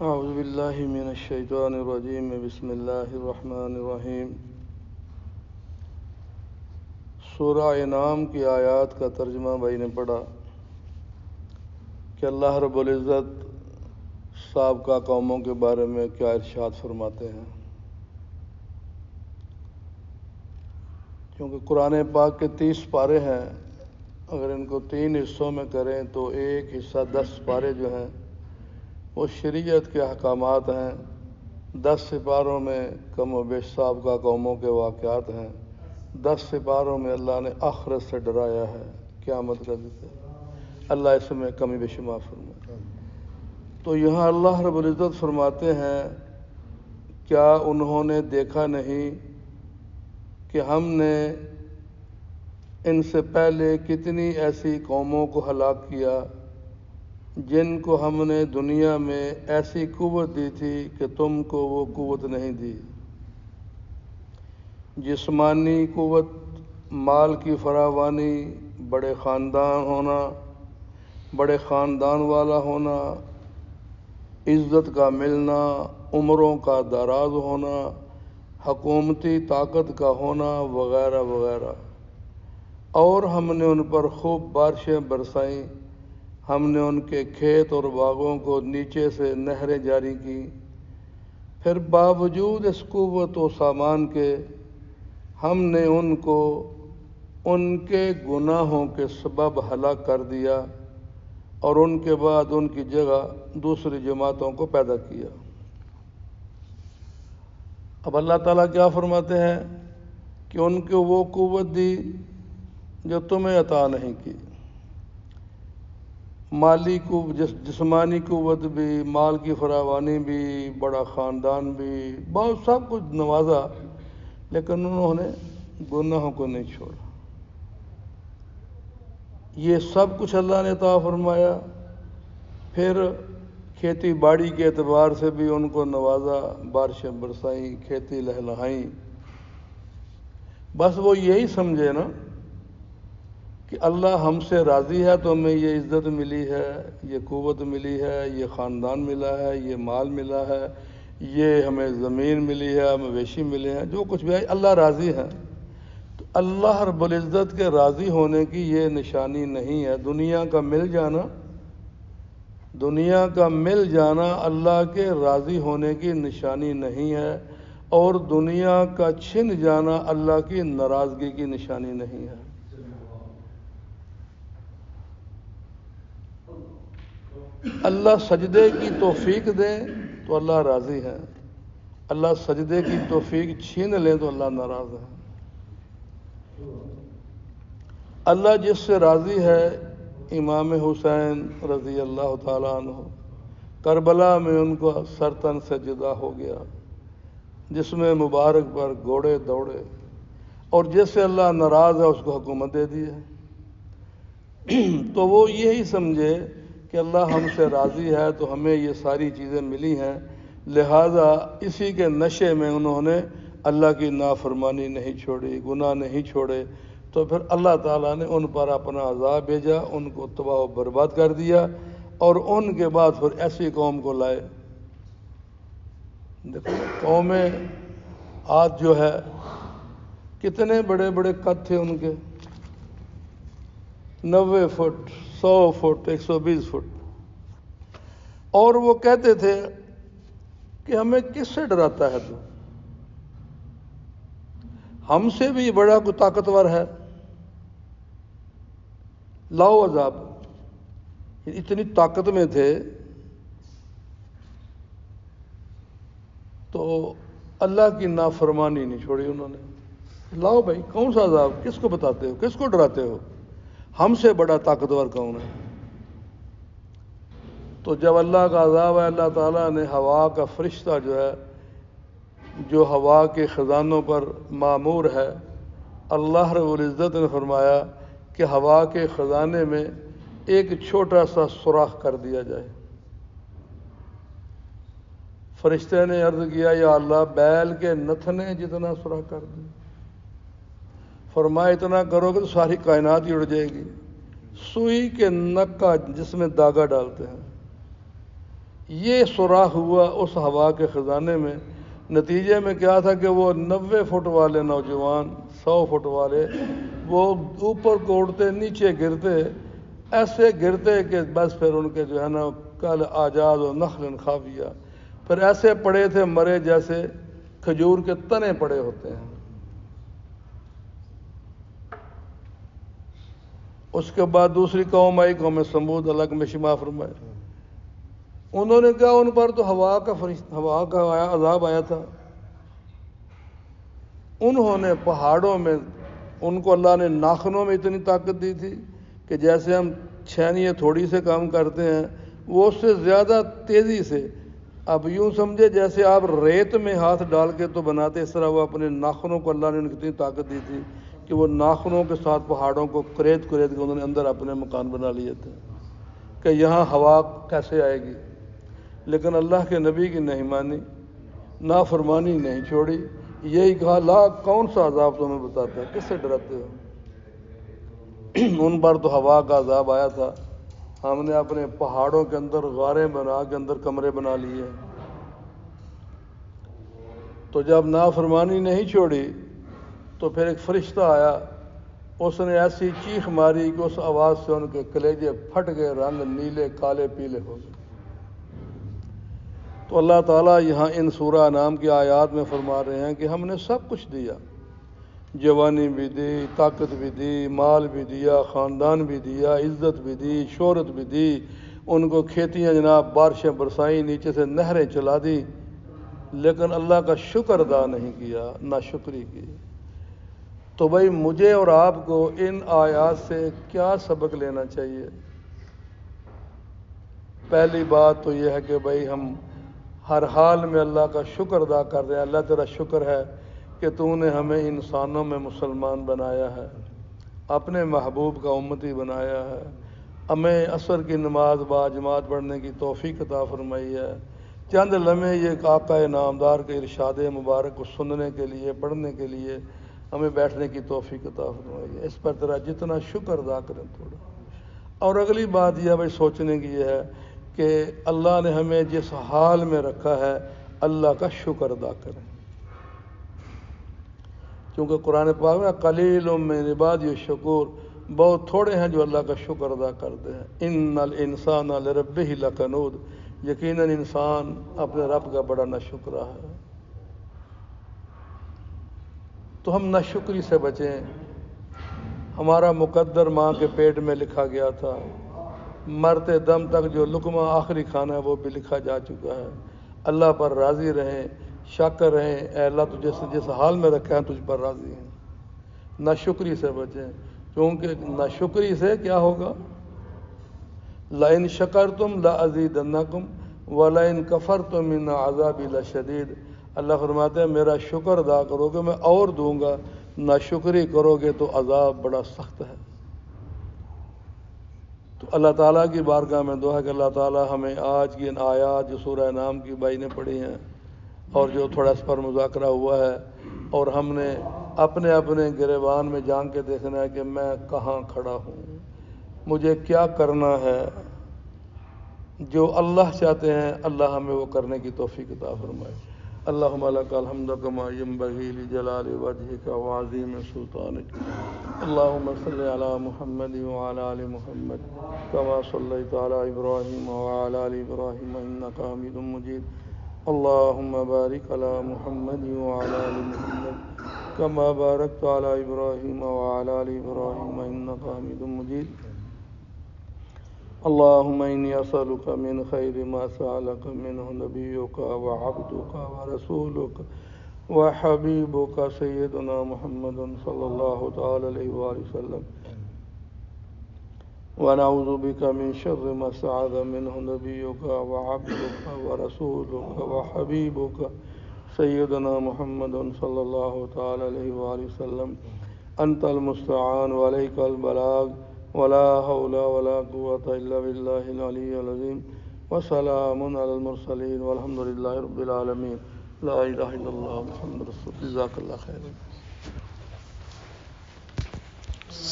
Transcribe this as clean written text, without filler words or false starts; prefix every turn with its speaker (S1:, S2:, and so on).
S1: اعوذ باللہ من الشیطان الرجیم بسم اللہ الرحمن الرحیم۔ سورہ انعام کی آیات کا ترجمہ بھائی نے پڑھا کہ اللہ رب العزت سابقہ قوموں کے بارے میں کیا ارشاد فرماتے ہیں۔ کیونکہ قرآن پاک کے 30 پارے ہیں، اگر ان کو 3 حصوں میں کریں تو ایک حصہ 10 پارے جو ہیں وہ شریعت کے احکامات ہیں۔ 10 سپاروں میں کم و بیش سابقہ قوموں کے واقعات ہیں۔ 10 سپاروں میں اللہ نے آخرت سے ڈرایا ہے، قیامت کا ذکر۔ اللہ اس میں کمی بیشی معاف فرمائے۔ تو یہاں اللہ رب العزت فرماتے ہیں، کیا انہوں نے دیکھا نہیں کہ ہم نے ان سے پہلے کتنی ایسی قوموں کو ہلاک کیا جن کو ہم نے دنیا میں ایسی قوت دی تھی کہ تم کو وہ قوت نہیں دی۔ جسمانی قوت، مال کی فراوانی، بڑے خاندان ہونا، بڑے خاندان والا ہونا، عزت کا ملنا، عمروں کا دراز ہونا، حکومتی طاقت کا ہونا وغیرہ وغیرہ۔ اور ہم نے ان پر خوب بارشیں برسائیں، ہم نے ان کے کھیت اور باغوں کو نیچے سے نہریں جاری کی، پھر باوجود اس قوت و سامان کے ہم نے ان کو ان کے گناہوں کے سبب ہلاک کر دیا اور ان کے بعد ان کی جگہ دوسری جماعتوں کو پیدا کیا۔ اب اللہ تعالیٰ کیا فرماتے ہیں کہ ان کو وہ قوت دی جو تمہیں عطا نہیں کی۔ مالی جسمانی قوت بھی، مال کی فراوانی بھی، بڑا خاندان بھی، بہت سب کچھ نوازا، لیکن انہوں نے گناہوں کو نہیں چھوڑا۔ یہ سب کچھ اللہ نے عطا فرمایا، پھر کھیتی باڑی کے اعتبار سے بھی ان کو نوازا، بارشیں برسائیں، کھیتی لہلہائیں۔ بس وہ یہی سمجھے نا کہ اللہ ہم سے راضی ہے تو ہمیں یہ عزت ملی ہے، یہ قوت ملی ہے، یہ خاندان ملا ہے، یہ مال ملا ہے، یہ ہمیں زمین ملی ہے، مویشی ملے ہیں، جو کچھ بھی ہے اللہ راضی ہے۔ تو اللہ رب العزت کے راضی ہونے کی یہ نشانی نہیں ہے۔ دنیا کا مل جانا اللہ کے راضی ہونے کی نشانی نہیں ہے، اور دنیا کا چھن جانا اللہ کی ناراضگی کی نشانی نہیں ہے۔ اللہ سجدے کی توفیق دے تو اللہ راضی ہے، اللہ سجدے کی توفیق چھین لیں تو اللہ ناراض ہے۔ اللہ جس سے راضی ہے، امام حسین رضی اللہ تعالیٰ عنہ کربلا میں ان کو سرتن سے جدا ہو گیا، جس میں مبارک پر گھوڑے دوڑے، اور جس سے اللہ ناراض ہے اس کو حکومت دے دی ہے۔ تو وہ یہی سمجھے کہ اللہ ہم سے راضی ہے تو ہمیں یہ ساری چیزیں ملی ہیں، لہذا اسی کے نشے میں انہوں نے اللہ کی نافرمانی نہیں چھوڑی، گناہ نہیں چھوڑے، تو پھر اللہ تعالیٰ نے ان پر اپنا عذاب بھیجا، ان کو تباہ و برباد کر دیا، اور ان کے بعد پھر ایسی قوم کو لائے۔ دیکھو قوم عاد جو ہے، کتنے بڑے بڑے قد تھے ان کے، 90 فٹ، 100 فٹ، 120 فٹ، اور وہ کہتے تھے کہ ہمیں کس سے ڈراتا ہے تو، ہم سے بھی بڑا کوئی طاقتور ہے، لاؤ عذاب۔ اتنی طاقت میں تھے تو اللہ کی نافرمانی نہیں چھوڑی انہوں نے۔ لاؤ بھائی، کون سا عذاب، کس کو بتاتے ہو، کس کو ڈراتے ہو، ہم سے بڑا طاقتور کون ہے۔ تو جب اللہ کا عذاب ہے، اللہ تعالیٰ نے ہوا کا فرشتہ جو ہوا کے خزانوں پر مامور ہے، اللہ رب العزت نے فرمایا کہ ہوا کے خزانے میں ایک چھوٹا سا سوراخ کر دیا جائے۔ فرشتے نے عرض کیا، یا اللہ بیل کے نتھنے جتنا سوراخ کر دیں۔ فرمایا اتنا کرو گے تو ساری کائنات ہی اڑ جائے گی۔ سوئی کے نک کا جس میں داغا ڈالتے ہیں، یہ سوراخ ہوا اس ہوا کے خزانے میں. نتیجے میں کیا تھا کہ وہ 90 فٹ والے نوجوان 100 فٹ والے وہ اوپر کو اڑتے نیچے گرتے، ایسے گرتے کہ بس پھر ان کے جو ہے نا کل آجاد و نخل خاویہ، پھر ایسے پڑے تھے مرے جیسے کھجور کے تنے پڑے ہوتے ہیں. اس کے بعد دوسری قوم آئی، قوم سمود، اللہ کے میں شفا فرمائے. انہوں نے کہا ان پر تو ہوا کا عذاب آیا تھا. انہوں نے پہاڑوں میں، ان کو اللہ نے ناخنوں میں اتنی طاقت دی تھی کہ جیسے ہم چھینیے تھوڑی سے کام کرتے ہیں وہ اس سے زیادہ تیزی سے، اب یوں سمجھے جیسے آپ ریت میں ہاتھ ڈال کے تو بناتے، اس طرح وہ اپنے ناخنوں کو اللہ نے ان کی اتنی طاقت دی تھی کہ وہ ناخنوں کے ساتھ پہاڑوں کو کریت کے انہوں نے اندر اپنے مکان بنا لیے تھے کہ یہاں ہوا کیسے آئے گی. لیکن اللہ کے نبی کی نہیں مانی، نافرمانی نہیں چھوڑی. یہی کہا لا کون سا عذاب تمہیں بتاتا ہے، کس سے ڈراتے ہو. ان پر تو ہوا کا عذاب آیا تھا. ہم نے اپنے پہاڑوں کے اندر غاریں بنا کے اندر کمرے بنا لیے. تو جب نافرمانی نہیں چھوڑی تو پھر ایک فرشتہ آیا، اس نے ایسی چیخ ماری کہ اس آواز سے ان کے کلیجے پھٹ گئے، رنگ نیلے کالے پیلے ہو گئے. تو اللہ تعالیٰ یہاں ان سورہ انعام کی آیات میں فرما رہے ہیں کہ ہم نے سب کچھ دیا، جوانی بھی دی، طاقت بھی دی، مال بھی دیا، خاندان بھی دیا، عزت بھی دی، شہرت بھی دی. ان کو کھیتیاں جناب بارشیں برسائیں، نیچے سے نہریں چلا دی، لیکن اللہ کا شکر ادا نہیں کیا، ناشکری کی. تو بھائی مجھے اور آپ کو ان آیات سے کیا سبق لینا چاہیے؟ پہلی بات تو یہ ہے کہ بھائی ہم ہر حال میں اللہ کا شکر ادا کر رہے ہیں. اللہ تیرا شکر ہے کہ تو نے ہمیں انسانوں میں مسلمان بنایا ہے، اپنے محبوب کا امتی بنایا ہے، ہمیں عصر کی نماز با جماعت پڑھنے کی توفیق عطا فرمائی ہے. چند لمحے یہ آقا نامدار کے ارشاد مبارک کو سننے کے لیے، پڑھنے کے لیے ہمیں بیٹھنے کی توفیق عطا فرمائی ہے. اس پر تیرا جتنا شکر ادا کریں تھوڑا. اور اگلی بات یہ بھائی سوچنے کی یہ ہے کہ اللہ نے ہمیں جس حال میں رکھا ہے اللہ کا شکر ادا کریں. کیونکہ قرآن پاک میں قلیل من عبادی الشکور، بہت تھوڑے ہیں جو اللہ کا شکر ادا کرتے ہیں. ان الانسان لربہ لکنود، یقیناً انسان اپنے رب کا بڑا ناشکرا ہے. تو ہم ناشکری سے بچیں. ہمارا مقدر ماں کے پیٹ میں لکھا گیا تھا، مرتے دم تک جو لقمہ آخری کھانا ہے وہ بھی لکھا جا چکا ہے. اللہ پر راضی رہیں، شاکر رہیں. اے اللہ تجھے جس حال میں رکھا ہے تجھ پر راضی ہیں. ناشکری سے بچیں، کیونکہ ناشکری سے کیا ہوگا؟ لئن شکرتم لازیدنکم ولئن کفرتم ان عذابی لشدید. اللہ فرماتے ہیں میرا شکر ادا کرو گے میں اور دوں گا، ناشکری کرو گے تو عذاب بڑا سخت ہے. تو اللہ تعالیٰ کی بارگاہ میں دعا ہے کہ اللہ تعالیٰ ہمیں آج کی ان آیات جو سورہ انعام کی بھائی نے پڑھی ہیں اور جو تھوڑا اس پر مذاکرہ ہوا ہے، اور ہم نے اپنے اپنے گریبان میں جان کے دیکھنا ہے کہ میں کہاں کھڑا ہوں، مجھے کیا کرنا ہے. جو اللہ چاہتے ہیں اللہ ہمیں وہ کرنے کی توفیق عطا فرمائے. اللہم لک الحمد کما ینبغی لجلال وجہک وعظیم سلطانک. اللہم صلی علی محمد وعلی آل محمد کما صلیت علی ابراہیم وعلی آل ابراہیم انک حمید مجید. اللہم بارک علی محمد وعلی آل محمد کما بارکت علی ابراہیم وعلی آل ابراہیم انک حمید مجید. اللهم إني أسألك من خير ما سألك منه نبيك وعبدك ورسولك وحبيبك سيدنا محمد صلى الله تعالى عليه وآله وسلم، ونعوذ بك من شر ما استعاذ منه نبيك وعبدك ورسولك وحبيبك سيدنا محمد صلى الله تعالى عليه وآله وسلم. أنت المستعان وعليك البلاغ ولا حول ولا قوة إلا بالله العلي العظيم. وسلام على المرسلين والحمد لله رب العالمين. لا إله إلا الله محمد رسول الله. جزاك الله خيرا.